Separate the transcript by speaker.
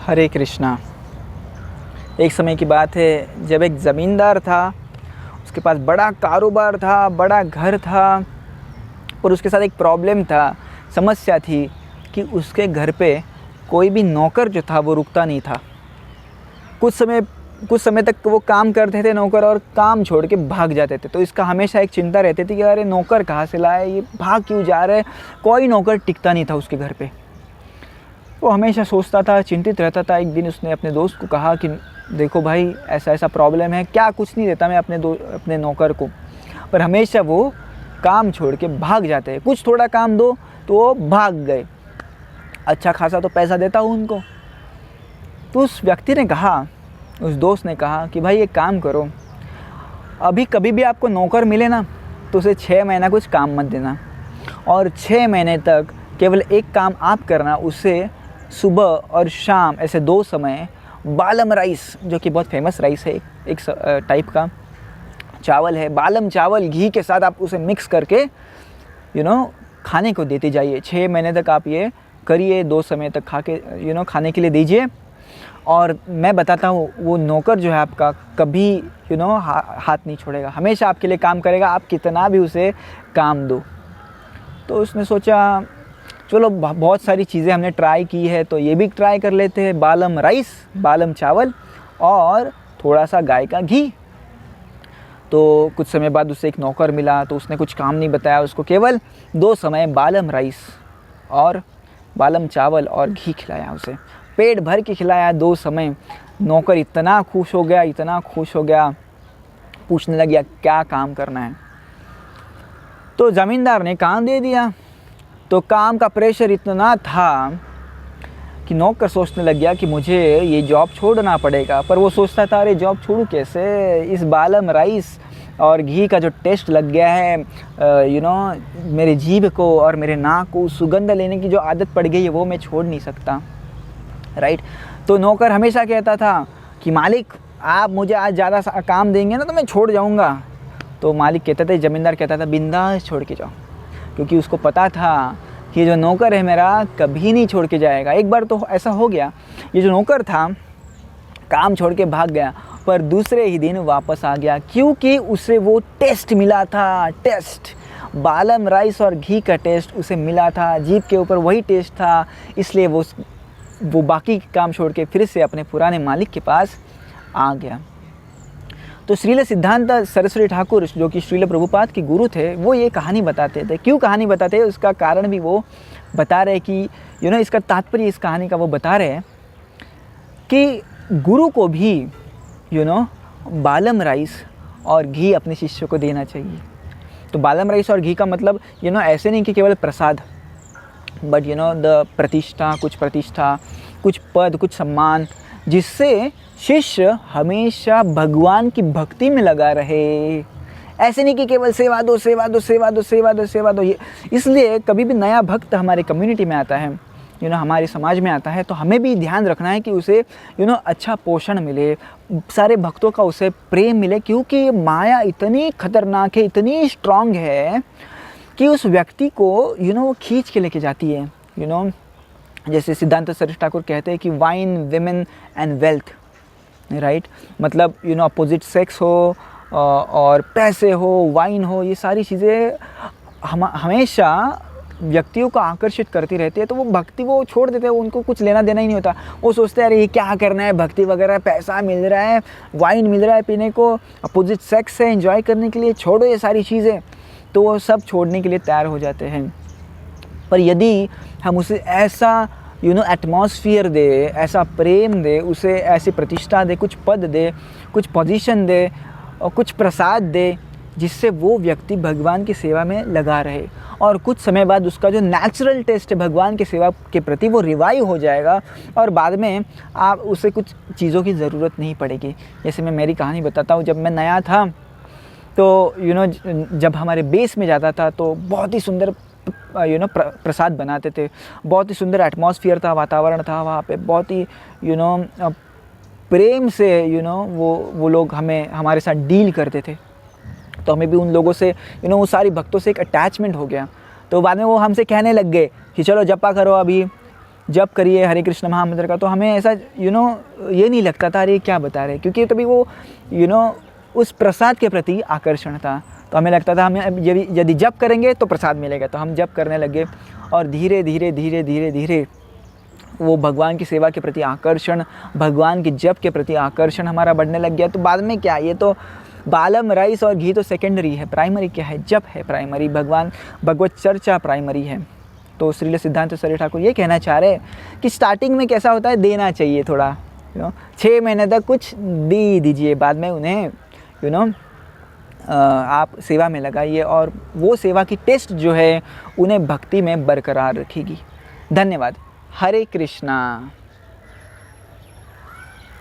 Speaker 1: हरे कृष्णा। एक समय की बात है जब एक ज़मींदार था, उसके पास बड़ा कारोबार था, बड़ा घर था, पर उसके साथ एक प्रॉब्लम था, समस्या थी कि उसके घर पे कोई भी नौकर जो था वो रुकता नहीं था। कुछ समय तक वो काम करते थे नौकर, और काम छोड़ के भाग जाते थे। तो इसका हमेशा एक चिंता रहती थी कि अरे नौकर कहाँ से लाए, ये भाग क्यों जा रहे। कोई नौकर टिकता नहीं था उसके घर पे। वो हमेशा सोचता था, चिंतित रहता था। एक दिन उसने अपने दोस्त को कहा कि देखो भाई, ऐसा ऐसा प्रॉब्लम है, क्या कुछ नहीं देता मैं अपने नौकर को, पर हमेशा वो काम छोड़ के भाग जाते हैं। कुछ थोड़ा काम दो तो वो भाग गए, अच्छा खासा तो पैसा देता हूँ उनको। तो उस व्यक्ति ने कहा, उस दोस्त ने कहा कि भाई एक काम करो, अभी कभी भी आपको नौकर मिले ना तो उसे 6 महीना कुछ काम मत देना, और 6 महीने तक केवल एक काम आप करना, उसे सुबह और शाम ऐसे 2 समय बालम राइस, जो कि बहुत फेमस राइस है, एक टाइप का चावल है, बालम चावल घी के साथ आप उसे मिक्स करके खाने को देते जाइए। 6 महीने तक आप ये करिए, 2 समय तक खा के खाने के लिए दीजिए। और मैं बताता हूँ, वो नौकर जो है आपका कभी हाथ नहीं छोड़ेगा, हमेशा आपके लिए काम करेगा, आप कितना भी उसे काम दो। तो उसने सोचा चलो बहुत सारी चीज़ें हमने ट्राई की है, तो ये भी ट्राई कर लेते हैं, बालम राइस, बालम चावल और थोड़ा सा गाय का घी। तो कुछ समय बाद उसे एक नौकर मिला, तो उसने कुछ काम नहीं बताया उसको, केवल 2 समय बालम राइस और बालम चावल और घी खिलाया उसे, पेट भर के खिलाया 2 समय। नौकर इतना खुश हो गया, इतना खुश हो गया, पूछने लग गया क्या काम करना है। तो ज़मींदार ने काम दे दिया। तो काम का प्रेशर इतना था कि नौकर सोचने लग गया कि मुझे ये जॉब छोड़ना पड़ेगा। पर वो सोचता था अरे जॉब छोड़ूं कैसे, इस बालम राइस और घी का जो टेस्ट लग गया है मेरे जीभ को और मेरे नाक को, सुगंध लेने की जो आदत पड़ गई है वो मैं छोड़ नहीं सकता, राइट। तो नौकर हमेशा कहता था कि मालिक आप मुझे आज ज़्यादा काम देंगे ना तो मैं छोड़ जाऊँगा। तो मालिक कहता था, ज़मींदार कहता था बिंदास छोड़ के जाओ, क्योंकि उसको पता था कि जो नौकर है मेरा कभी नहीं छोड़ के जाएगा। एक बार तो ऐसा हो गया, ये जो नौकर था काम छोड़ के भाग गया, पर दूसरे ही दिन वापस आ गया, क्योंकि उसे वो टेस्ट मिला था, टेस्ट बालम राइस और घी का टेस्ट उसे मिला था, जीभ के ऊपर वही टेस्ट था। इसलिए वो बाकी काम छोड़ के फिर से अपने पुराने मालिक के पास आ गया। तो श्रील सिद्धांत सरस्वती ठाकुर, जो कि श्रील प्रभुपाद के गुरु थे, वो ये कहानी बताते थे। क्यों कहानी बताते हैं उसका कारण भी वो बता रहे कि इसका तात्पर्य इस कहानी का वो बता रहे हैं कि गुरु को भी बालम राइस और घी अपने शिष्य को देना चाहिए। तो बालम राइस और घी का मतलब ऐसे नहीं कि केवल प्रसाद, बट द प्रतिष्ठा, कुछ पद, कुछ सम्मान, जिससे शिष्य हमेशा भगवान की भक्ति में लगा रहे। ऐसे नहीं कि केवल सेवा दो सेवा दो सेवा दो सेवा दो सेवा दो। इसलिए कभी भी नया भक्त हमारे कम्युनिटी में आता है, हमारे समाज में आता है, तो हमें भी ध्यान रखना है कि उसे अच्छा पोषण मिले, सारे भक्तों का उसे प्रेम मिले, क्योंकि माया इतनी खतरनाक है, इतनी स्ट्रांग है कि उस व्यक्ति को वो खींच के लेके जाती है। जैसे सिद्धांत सरस्वती ठाकुर कहते हैं कि wine, women and wealth, right. मतलब अपोजिट सेक्स हो और पैसे हो, वाइन हो, ये सारी चीज़ें हमेशा व्यक्तियों को आकर्षित करती रहती है। तो वो भक्ति वो छोड़ देते हैं, उनको कुछ लेना देना ही नहीं होता। वो सोचते हैं अरे ये क्या करना है, भक्ति वगैरह, पैसा मिल रहा है, वाइन मिल रहा है पीने को, अपोजिट सेक्स है एंजॉय करने के लिए, छोड़ो ये सारी चीज़ें। तो वो सब छोड़ने के लिए तैयार हो जाते हैं। पर यदि हम उसे ऐसा एटमॉस्फियर दे, ऐसा प्रेम दे, उसे ऐसी प्रतिष्ठा दे, कुछ पद दे, कुछ पोजीशन दे और कुछ प्रसाद दे, जिससे वो व्यक्ति भगवान की सेवा में लगा रहे, और कुछ समय बाद उसका जो नेचुरल टेस्ट है भगवान की सेवा के प्रति वो रिवाइव हो जाएगा, और बाद में आप उसे कुछ चीज़ों की ज़रूरत नहीं पड़ेगी। जैसे मैं मेरी कहानी बताता हूँ, जब मैं नया था तो जब हमारे बेस में जाता था तो बहुत ही सुंदर प्रसाद बनाते थे, बहुत ही सुंदर एटमॉस्फियर था, वातावरण था वहाँ पे, बहुत ही प्रेम से वो लोग हमारे साथ डील करते थे। तो हमें भी उन लोगों से वो सारी भक्तों से एक अटैचमेंट हो गया। तो बाद में वो हमसे कहने लग गए कि चलो जपा करो अभी, जप करिए हरे कृष्ण महामंत्र का, तो हमें ऐसा ये नहीं लगता था अरे क्या बता रहे, क्योंकि तभी वो उस प्रसाद के प्रति आकर्षण था। तो हमें लगता था हमें यदि जप करेंगे तो प्रसाद मिलेगा, तो हम जप करने लगे और धीरे धीरे धीरे धीरे धीरे वो भगवान की सेवा के प्रति आकर्षण, भगवान की जप के प्रति आकर्षण हमारा बढ़ने लग गया। तो बाद में क्या, ये तो बालम राइस और घी तो सेकेंडरी है, प्राइमरी क्या है, जप है प्राइमरी, भगवत चर्चा प्राइमरी है। तो श्रील सिद्धांत सरस्वती ठाकुर ये कहना चाह रहे हैं कि स्टार्टिंग में कैसा होता है, देना चाहिए थोड़ा, 6 महीने तक कुछ दे दीजिए, बाद में उन्हें आप सेवा में लगाइए और वो सेवा की टेस्ट जो है उन्हें भक्ति में बरकरार रखेगी। धन्यवाद। हरे कृष्णा।